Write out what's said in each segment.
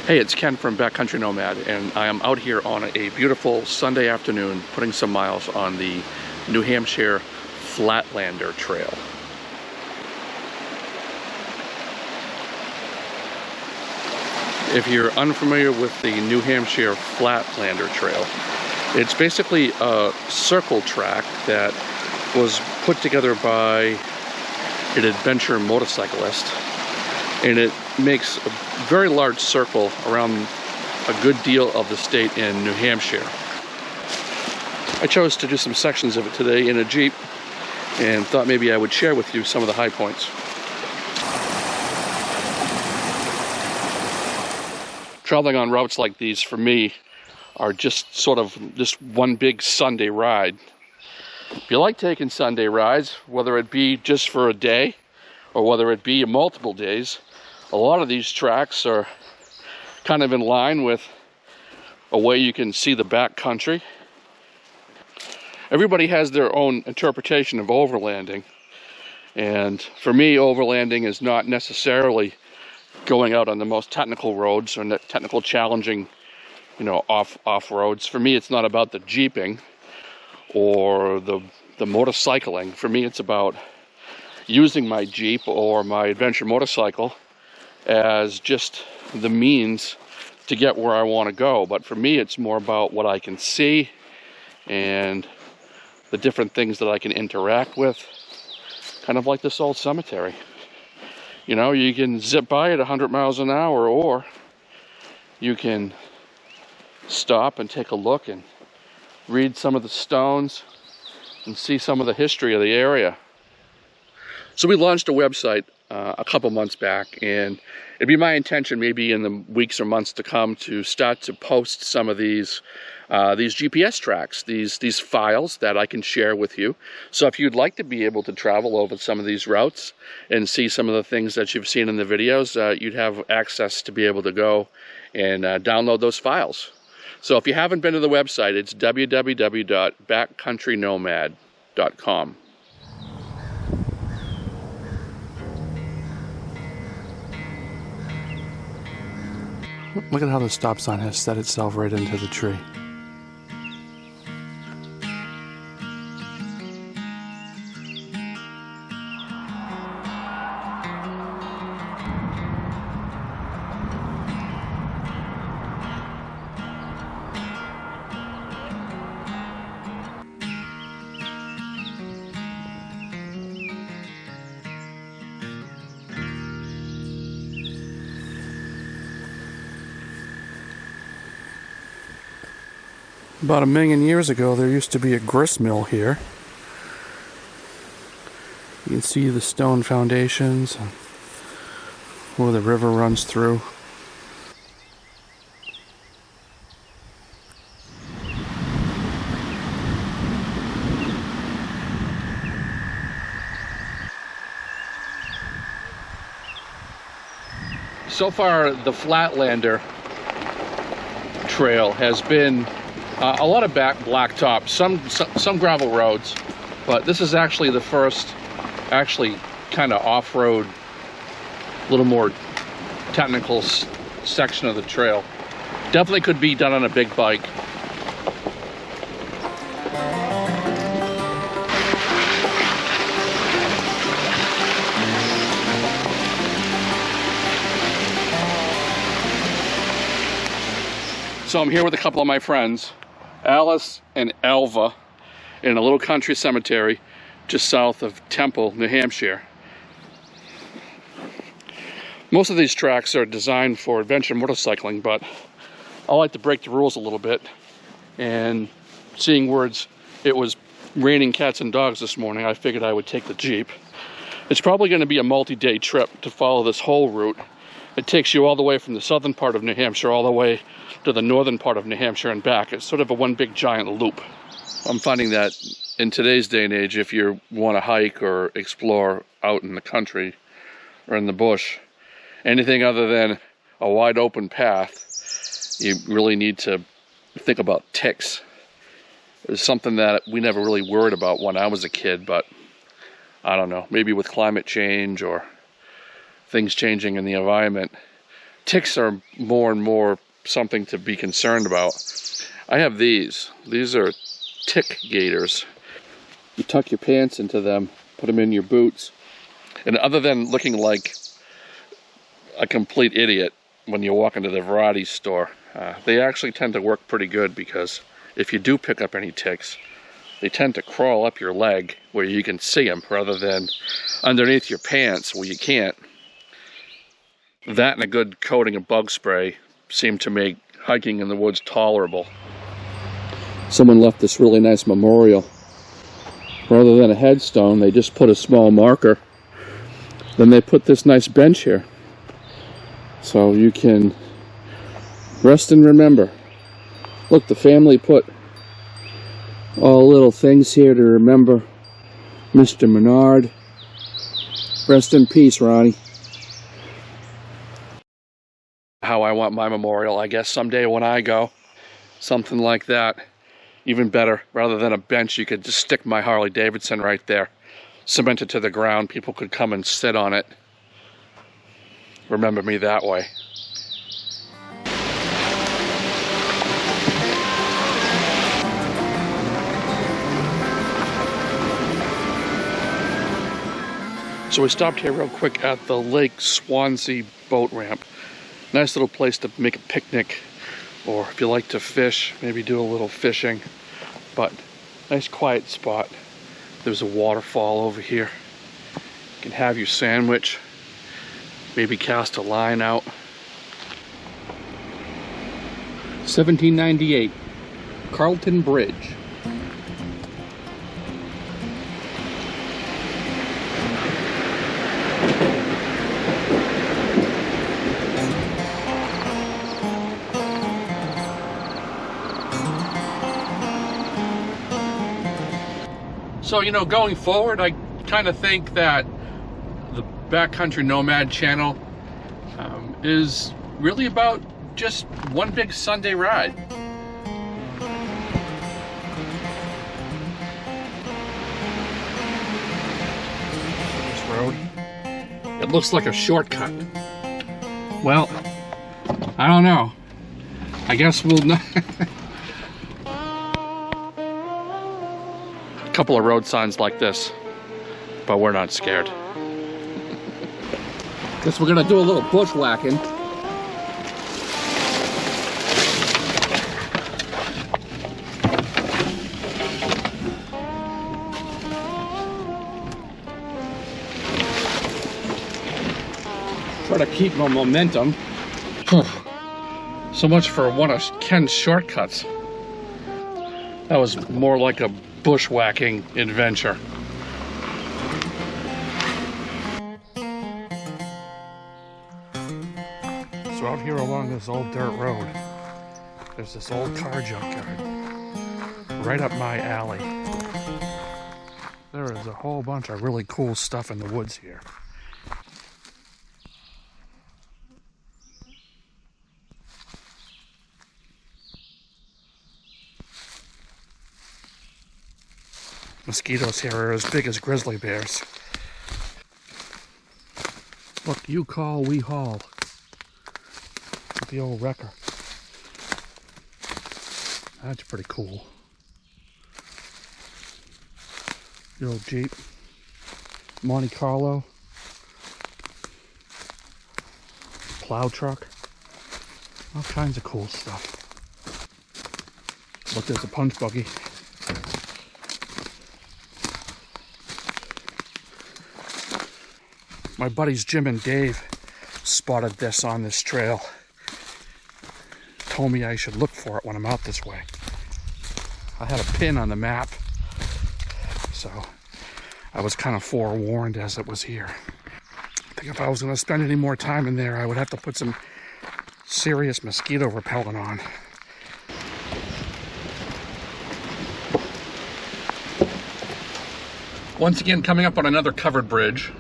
Hey, it's Ken from Backcountry Nomad, and I am out here on a beautiful Sunday afternoon putting some miles on the New Hampshire Flatlander Trail. If you're unfamiliar with the New Hampshire Flatlander Trail, it's basically a circle track that was put together by an adventure motorcyclist, and it makes a very large circle around a good deal of the state in New Hampshire. I chose to do some sections of it today in a Jeep and thought maybe I would share with you some of the high points. Traveling on routes like these for me are just sort of just one big Sunday ride. If you like taking Sunday rides, whether it be just for a day or whether it be multiple days, a lot of these tracks are kind of in line with a way you can see the backcountry. Everybody has their own interpretation of overlanding, and for me, overlanding is not necessarily going out on the most technical roads or technical challenging, off roads. For me, it's not about the jeeping or the motorcycling. For me, it's about using my Jeep or my adventure motorcycle as just the means to get where I want to go. But for me, it's more about what I can see and the different things that I can interact with, kind of like this old cemetery. You can zip by at 100 miles an hour, or you can stop and take a look and read some of the stones and see some of the history of the area. So we launched a website a couple months back, and it'd be my intention maybe in the weeks or months to come to start to post some of these GPS tracks, these files that I can share with you. So if you'd like to be able to travel over some of these routes and see some of the things that you've seen in the videos, you'd have access to be able to go and download those files. So if you haven't been to the website, it's www.backcountrynomad.com. Look at how the stop sign has set itself right into the tree. About 1 million years ago, there used to be a grist mill here. You can see the stone foundations and where the river runs through. So far, the Flatlander Trail has been a lot of blacktop, some gravel roads, but this is actually the first kind of off-road, a little more technical section of the trail. Definitely could be done on a big bike. So I'm here with a couple of my friends, Alice and Alva, in a little country cemetery just south of Temple, New Hampshire. Most of these tracks are designed for adventure motorcycling, but I like to break the rules a little bit. And seeing words, it was raining cats and dogs this morning, I figured I would take the Jeep. It's probably going to be a multi-day trip to follow this whole route. It takes you all the way from the southern part of New Hampshire all the way to the northern part of New Hampshire and back. It's sort of a one big giant loop. I'm finding that in today's day and age, if you want to hike or explore out in the country or in the bush, anything other than a wide open path, you really need to think about ticks. It's something that we never really worried about when I was a kid, but I don't know, maybe with climate change or things changing in the environment, ticks are more and more something to be concerned about. I have these. These are tick gaiters. You tuck your pants into them, put them in your boots, and other than looking like a complete idiot when you walk into the variety store, they actually tend to work pretty good, because if you do pick up any ticks, they tend to crawl up your leg where you can see them rather than underneath your pants where you can't. That and a good coating of bug spray seem to make hiking in the woods tolerable. Someone left this really nice memorial. Rather than a headstone, they just put a small marker. Then they put this nice bench here, so you can rest and remember. Look, the family put all little things here to remember Mr. Menard. Rest in peace, Ronnie. How I want my memorial, I guess someday when I go, something like that. Even better, rather than a bench, you could just stick my Harley Davidson right there, cement it to the ground. People could come and sit on it. Remember me that way. So we stopped here real quick at the Lake Swansea boat ramp. Nice little place to make a picnic, or if you like to fish, maybe do a little fishing. But nice quiet spot. There's a waterfall over here. You can have your sandwich, maybe cast a line out. 1798, Carlton Bridge. So, you know, going forward, I kind of think that the Backcountry Nomad channel is really about just one big Sunday ride. This road, it looks like a shortcut. Well, I don't know. I guess we'll know. Couple of road signs like this, but we're not scared. Guess we're gonna do a little bushwhacking. Try to keep my momentum. So much for one of Ken's shortcuts. That was more like a bushwhacking adventure. So out here along this old dirt road, there's this old car junkyard right up my alley. There is a whole bunch of really cool stuff in the woods here. Mosquitoes here are as big as grizzly bears. Look, you call, we haul. The old wrecker. That's pretty cool. The old Jeep. Monte Carlo. Plow truck. All kinds of cool stuff. Look, there's a punch buggy. My buddies Jim and Dave spotted this on this trail. Told me I should look for it when I'm out this way. I had a pin on the map, so I was kind of forewarned as it was here. I think if I was going to spend any more time in there, I would have to put some serious mosquito repellent on. Once again, coming up on another covered bridge.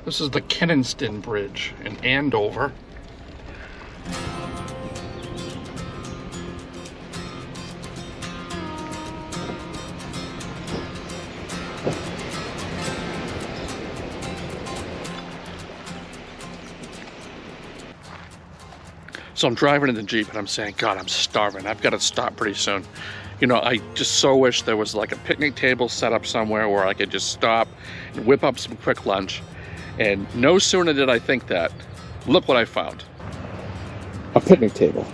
This is the Kenniston Bridge in Andover. So I'm driving in the Jeep and I'm saying, God, I'm starving. I've got to stop pretty soon. You know, I just so wish there was like a picnic table set up somewhere where I could just stop and whip up some quick lunch. And no sooner did I think that, look what I found. A picnic table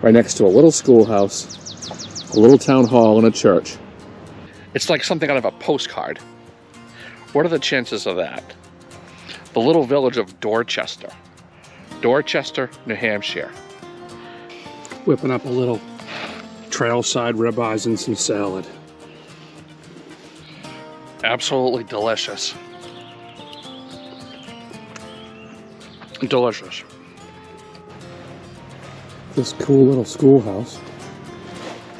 right next to a little schoolhouse, a little town hall, and a church. It's like something out of a postcard. What are the chances of that? The little village of Dorchester, New Hampshire. Whipping up a little trailside ribeyes and some salad. Absolutely delicious. Delicious. This cool little schoolhouse.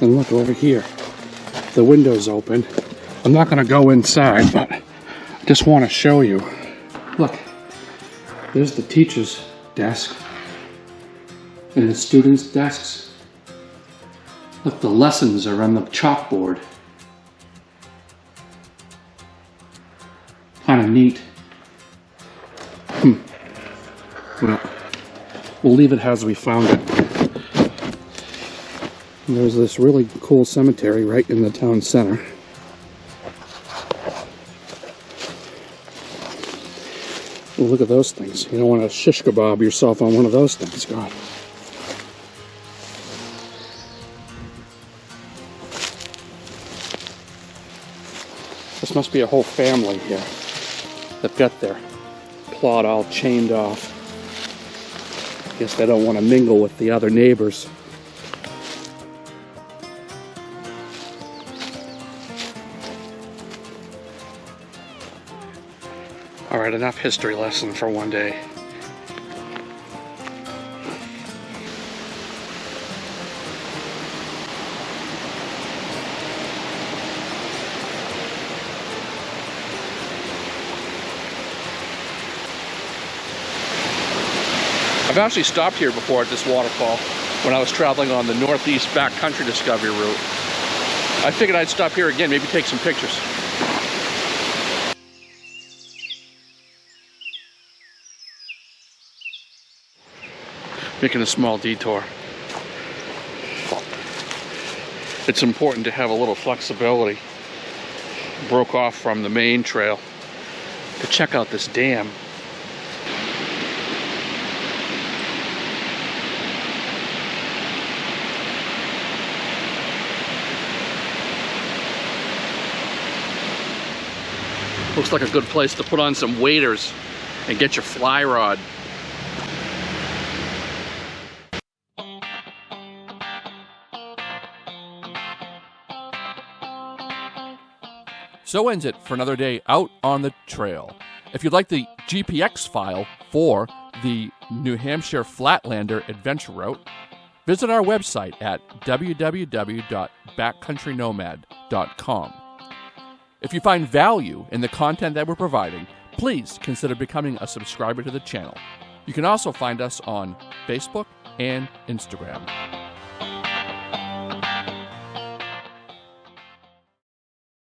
And look over here. The window's open. I'm not going to go inside, but I just want to show you. Look, there's the teacher's desk and the students' desks. Look, the lessons are on the chalkboard. Kind of neat. Well, we'll leave it as we found it. And there's this really cool cemetery right in the town center. Well, look at those things. You don't want to shish kebab yourself on one of those things, God. This must be a whole family here. They've got their plot all chained off. Guess they don't want to mingle with the other neighbors. All right, enough history lesson for one day. I've actually stopped here before at this waterfall when I was traveling on the northeast backcountry discovery route. I figured I'd stop here again, maybe take some pictures. Making a small detour. It's important to have a little flexibility. Broke off from the main trail to check out this dam. Looks like a good place to put on some waders and get your fly rod. So ends it for another day out on the trail. If you'd like the GPX file for the New Hampshire Flatlander Adventure Route, visit our website at www.backcountrynomad.com. If you find value in the content that we're providing, please consider becoming a subscriber to the channel. You can also find us on Facebook and Instagram.